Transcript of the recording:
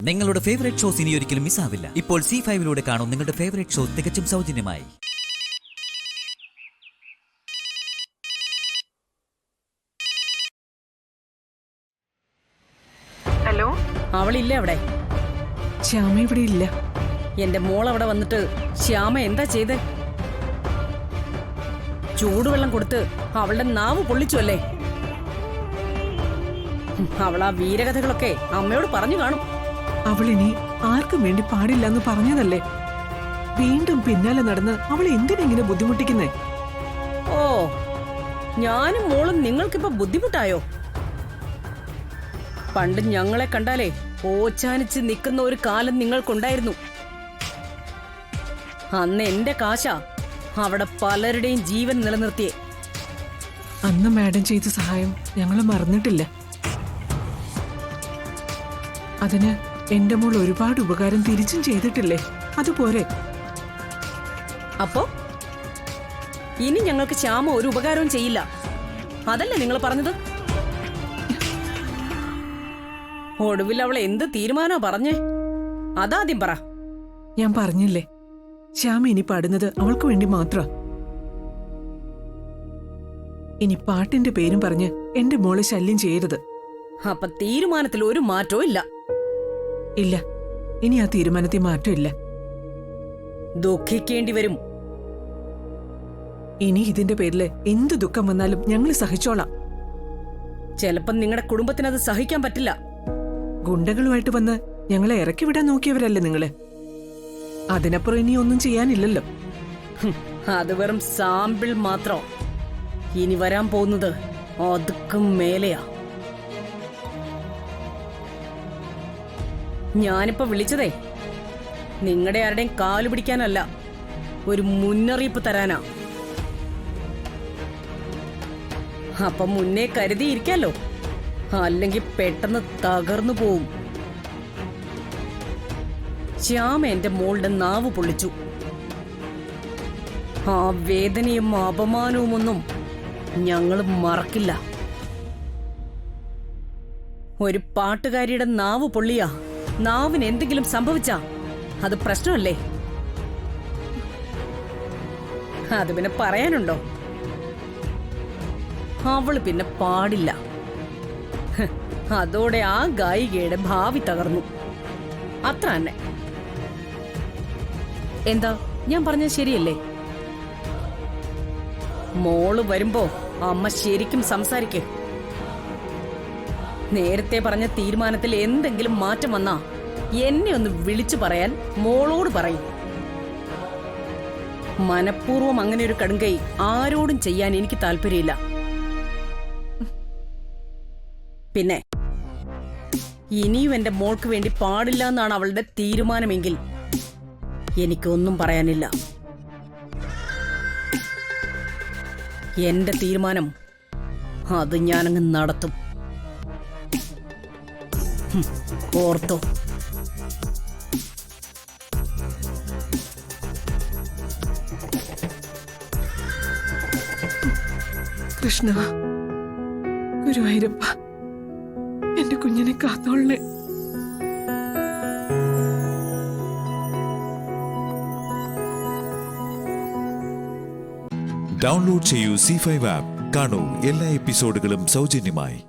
നിങ്ങളുടെ favourite shows ഇനി ഒരിക്കലും മിസ്സാവില്ല. ഇപ്പോൾ C5-ലൂടെ കാണും നിങ്ങളുടെ ഫേവറേറ്റ് ഷോ തികച്ചും സൗജന്യമായി. ഹലോ, അവളില്ല അവിടെ. ശ്യാമ ഇവിടെ ഇല്ല. എന്റെ മോൾ അവിടെ വന്നിട്ട് ശ്യാമ എന്താ ചെയ്ത്? ചൂടുവെള്ളം കൊടുത്ത് അവളുടെ നാവ് പൊള്ളിച്ചു അല്ലേ? അവൾ ആ വീരകഥകളൊക്കെ അമ്മയോട് പറഞ്ഞു കാണും. അവളിനി ആർക്കും വേണ്ടി പാടില്ലെന്ന് പറഞ്ഞതല്ലേ. വീണ്ടും പിന്നാലെ നടന്ന് അവൾ എന്തിനെങ്ങനെ ബുദ്ധിമുട്ടിക്കുന്നേ? ഓ, ഞാനും മോളും നിങ്ങൾക്കിപ്പോ ബുദ്ധിമുട്ടായോ? പണ്ട് ഞങ്ങളെ കണ്ടാലേ ഓച്ചാനിച്ച് നിൽക്കുന്ന ഒരു കാലം നിങ്ങൾക്കുണ്ടായിരുന്നു. അന്ന് എന്റെ കാശ അവിടെ പലരുടെയും ജീവൻ നിലനിർത്തിയേ. അന്ന് മാഡം ചെയ്ത സഹായം ഞങ്ങൾ മറന്നിട്ടില്ല. അതിന് എന്റെ മോൾ ഒരുപാട് ഉപകാരം തിരിച്ചും ചെയ്തിട്ടില്ലേ? അതുപോലെ അപ്പോ ഇനി ഞങ്ങൾക്ക് ശ്യാമ ഒരു ഉപകാരവും ചെയ്യില്ല, അതല്ലേ നിങ്ങൾ പറഞ്ഞത്? ഒടുവിൽ അവൾ എന്ത് തീരുമാനോ പറഞ്ഞേ? അതാദ്യം പറ. ഞാൻ പറഞ്ഞില്ലേ, ശ്യാമ ഇനി പാടുന്നത് അവൾക്ക് വേണ്ടി മാത്ര. ഇനി പാട്ടിന്റെ പേരും പറഞ്ഞ് എന്റെ മോളെ ശല്യം ചെയ്യരുത്. അപ്പൊ തീരുമാനത്തിൽ ഒരു മാറ്റവും ഇല്ല? ഇല്ല, ഇനി ആ തീരുമാനത്തിൽ മാറ്റമില്ല. ദുഃഖിക്കേണ്ടി വരും. ഇനി ഇതിന്റെ പേരില് എന്ത് ദുഃഖം വന്നാലും ഞങ്ങൾ സഹിച്ചോളാം. ചിലപ്പം നിങ്ങളുടെ കുടുംബത്തിനത് സഹിക്കാൻ പറ്റില്ല. ഗുണ്ടകളുമായിട്ട് വന്ന് ഞങ്ങളെ ഇറക്കി വിടാൻ നോക്കിയവരല്ലേ നിങ്ങള്. അതിനപ്പുറം ഇനി ഒന്നും ചെയ്യാനില്ലല്ലോ. അത് വെറും സാമ്പിൾ മാത്രം. ഇനി വരാൻ പോകുന്നത് അതുക്കും മേലെയാ. ഞാനിപ്പോ വിളിച്ചതേ നിങ്ങളുടെ ആരുടെയും കാലു പിടിക്കാനല്ല, ഒരു മുന്നറിയിപ്പ് തരാനാ. അപ്പൊ മുന്നേ കരുതിയിരിക്കാലോ, അല്ലെങ്കിൽ പെട്ടെന്ന് തകർന്നു പോവും. ശ്യാമ എന്റെ മോളുടെ നാവ് പൊള്ളിച്ചു. ആ വേദനയും അപമാനവും ഒന്നും ഞങ്ങൾ മറക്കില്ല. ഒരു പാട്ടുകാരിയുടെ നാവ് പൊള്ളിയാ, നാവിന് എന്തെങ്കിലും സംഭവിച്ചാ അത് പ്രശ്നമല്ലേ? അത് പിന്നെ പറയാനുണ്ടോ? അവള് പിന്നെ പാടില്ല. അതോടെ ആ ഗായികയുടെ ഭാവി തകർന്നു. അത്ര തന്നെ. എന്താ ഞാൻ പറഞ്ഞത് ശരിയല്ലേ? മോള് വരുമ്പോ അമ്മ ശരിക്കും സംസാരിക്കേ. നേരത്തെ പറഞ്ഞ തീരുമാനത്തിൽ എന്തെങ്കിലും മാറ്റം വന്നാ എന്നെ ഒന്ന് വിളിച്ചു പറയാൻ മോളോട് പറയും. മനഃപൂർവ്വം അങ്ങനെ ഒരു കടുങ്കൈ ആരോടും ചെയ്യാൻ എനിക്ക് താല്പര്യമില്ല. പിന്നെ ഇനിയും എന്റെ മോൾക്ക് വേണ്ടി പാടില്ല എന്നാണ് അവളുടെ തീരുമാനമെങ്കിൽ എനിക്കൊന്നും പറയാനില്ല. എന്റെ തീരുമാനം അത് ഞാനങ്ങ് നടത്തും. ഓർത്തോ? കൃഷ്ണ, ഗുരുവായൂരപ്പ, എന്റെ കുഞ്ഞിനെ കാത്തോളണേ. ഡൗൺലോഡ് ചെയ്യൂ C5 ആപ്പ്. കാണൂ എല്ലാ എപ്പിസോഡുകളും സൗജന്യമായി.